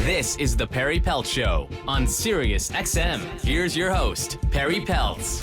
This is the Perri Peltz Show on SiriusXM. Here's your host, Perri Peltz.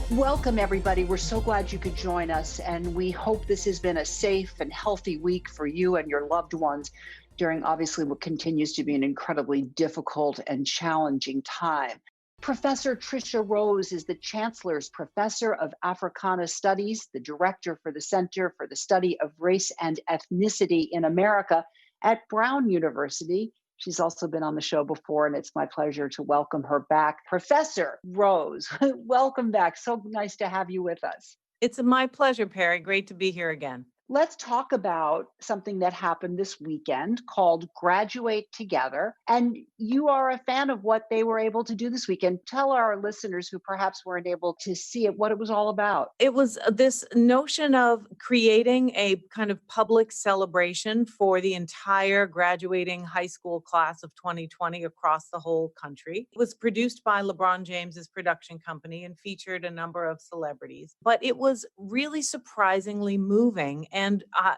Welcome, everybody. We're so glad you could join us, and we hope this has been a safe and healthy week for you and your loved ones during obviously what continues to be an incredibly difficult and challenging time. Professor Tricia Rose is the Chancellor's Professor of Africana Studies, the Director for the Center for the Study of Race and Ethnicity in America at Brown University. She's also been on the show before, and it's my pleasure to welcome her back. Professor Rose, welcome back. So nice to have you with us. It's my pleasure, Perri. Great to be here again. Let's talk about something that happened this weekend called Graduate Together. And you are a fan of what they were able to do this weekend. Tell our listeners who perhaps weren't able to see it what it was all about. It was this notion of creating a kind of public celebration for the entire graduating high school class of 2020 across the whole country. It was produced by LeBron James's production company and featured a number of celebrities. But it was really surprisingly moving and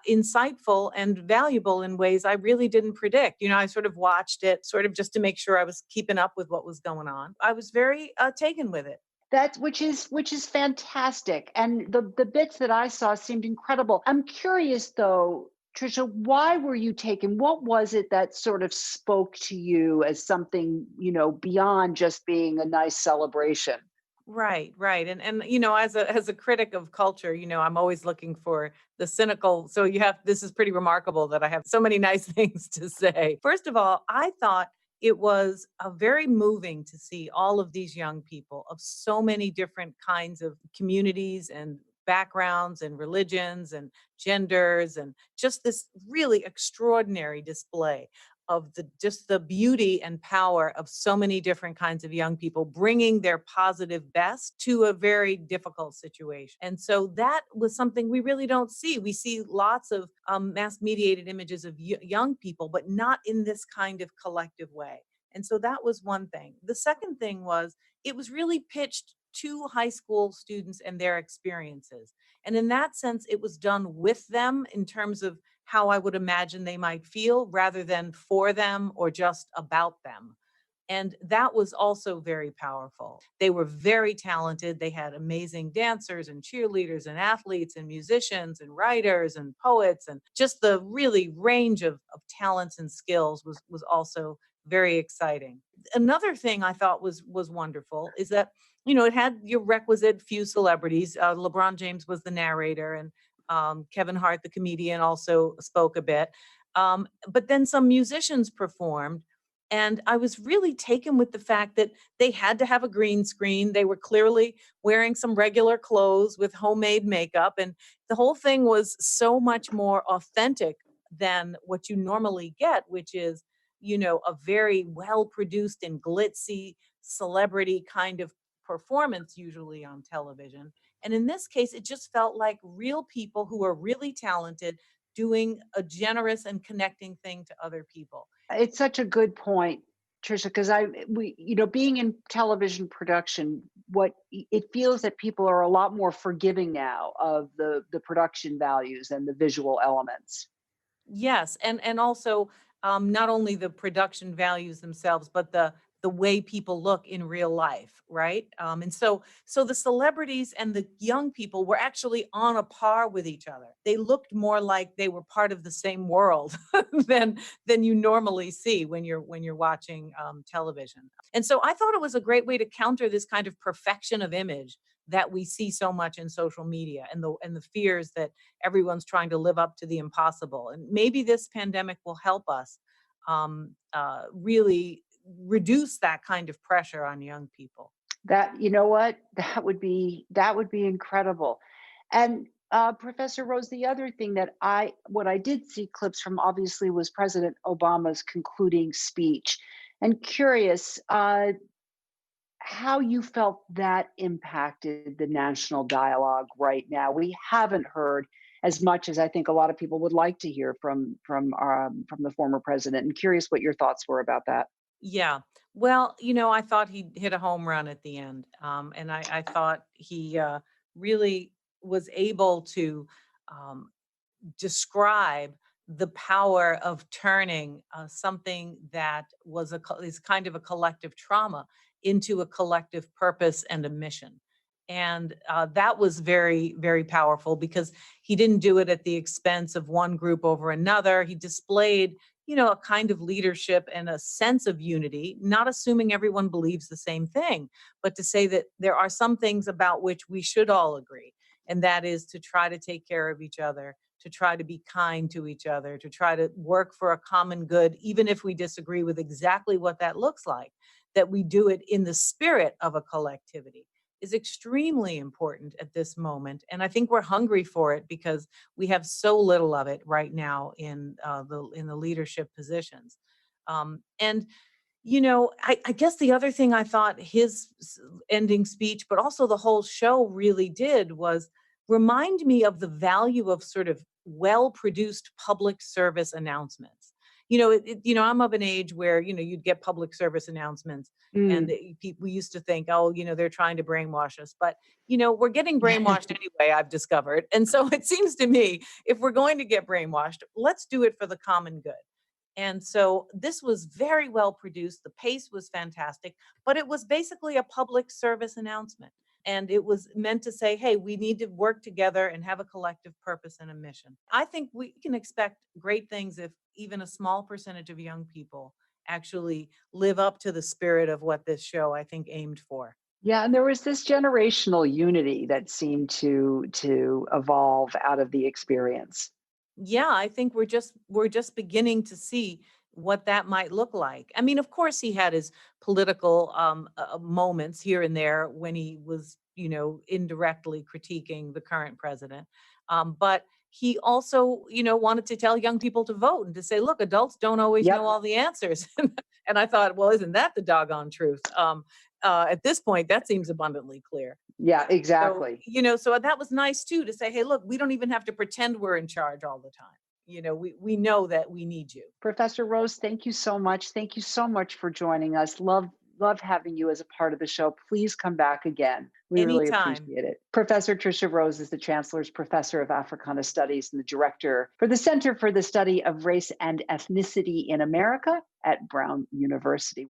insightful and valuable in ways I really didn't predict. You know, I sort of watched it sort of just to make sure I was keeping up with what was going on. I was very taken with it. Which is fantastic. And the bits that I saw seemed incredible. I'm curious though, Tricia, why were you taken? What was it that sort of spoke to you as something, beyond just being a nice celebration? Right. And as a critic of culture, I'm always looking for the cynical. So this is pretty remarkable that I have so many nice things to say. First of all, I thought it was very moving to see all of these young people of so many different kinds of communities and backgrounds and religions and genders, and just this really extraordinary display of the beauty and power of so many different kinds of young people bringing their positive best to a very difficult situation. And so that was something we really don't see. We see lots of mass mediated images of young people, but not in this kind of collective way. And so that was one thing. The second thing was it was really pitched to high school students and their experiences. And in that sense, it was done with them in terms of how I would imagine they might feel rather than for them or just about them. And that was also very powerful. They were very talented. They had amazing dancers and cheerleaders and athletes and musicians and writers and poets, and just the really range of talents and skills was also very exciting. Another thing I thought was wonderful is that, it had your requisite few celebrities. LeBron James was the narrator, and Kevin Hart, the comedian, also spoke a bit. But then some musicians performed. And I was really taken with the fact that they had to have a green screen. They were clearly wearing some regular clothes with homemade makeup. And the whole thing was so much more authentic than what you normally get, which is, a very well-produced and glitzy celebrity kind of performance, usually on television. And in this case, it just felt like real people who are really talented doing a generous and connecting thing to other people. It's such a good point, Tricia, because being in television production, it feels that people are a lot more forgiving now of the production values and the visual elements. Yes, and also not only the production values themselves, but the way people look in real life, right? And so the celebrities and the young people were actually on a par with each other. They looked more like they were part of the same world than you normally see when you're watching television. And so I thought it was a great way to counter this kind of perfection of image that we see so much in social media, and the fears that everyone's trying to live up to the impossible. And maybe this pandemic will help us really reduce that kind of pressure on young people. That would be incredible. And Professor Rose, the other thing that I did see clips from obviously was President Obama's concluding speech, and curious how you felt that impacted the national dialogue right now. We haven't heard as much as I think a lot of people would like to hear from the former president. And curious what your thoughts were about that. Yeah. Well, I thought he hit a home run at the end. And I thought he really was able to describe the power of turning something that was is kind of a collective trauma into a collective purpose and a mission. And that was very, very powerful because he didn't do it at the expense of one group over another. He displayed, a kind of leadership and a sense of unity, not assuming everyone believes the same thing, but to say that there are some things about which we should all agree. And that is to try to take care of each other, to try to be kind to each other, to try to work for a common good, even if we disagree with exactly what that looks like, that we do it in the spirit of a collectivity is extremely important at this moment. And I think we're hungry for it because we have so little of it right now in the leadership positions. And I guess the other thing I thought his ending speech, but also the whole show really did was remind me of the value of sort of well-produced public service announcements. I'm of an age where, you'd get public service announcements and Mm. we used to think, oh, they're trying to brainwash us. But, we're getting brainwashed anyway, I've discovered. And so it seems to me, if we're going to get brainwashed, let's do it for the common good. And so this was very well produced. The pace was fantastic, but it was basically a public service announcement. And it was meant to say, hey, we need to work together and have a collective purpose and a mission. I think we can expect great things if even a small percentage of young people actually live up to the spirit of what this show, I think, aimed for. Yeah, and there was this generational unity that seemed to evolve out of the experience. Yeah, I think we're just beginning to see what that might look like. I mean, of course, he had his political moments here and there when he was, indirectly critiquing the current president. But he also, wanted to tell young people to vote and to say, look, adults don't always know Yep. all the answers. And I thought, well, isn't that the doggone truth? At this point, that seems abundantly clear. Yeah, So, exactly. so that was nice too to say, hey, look, we don't even have to pretend we're in charge all the time. We know that we need you. Professor Rose, thank you so much. Thank you so much for joining us. Love having you as a part of the show. Please come back again. We really Anytime. appreciate it. Professor Tricia Rose is the Chancellor's Professor of Africana Studies and the Director for the Center for the Study of Race and Ethnicity in America at Brown University.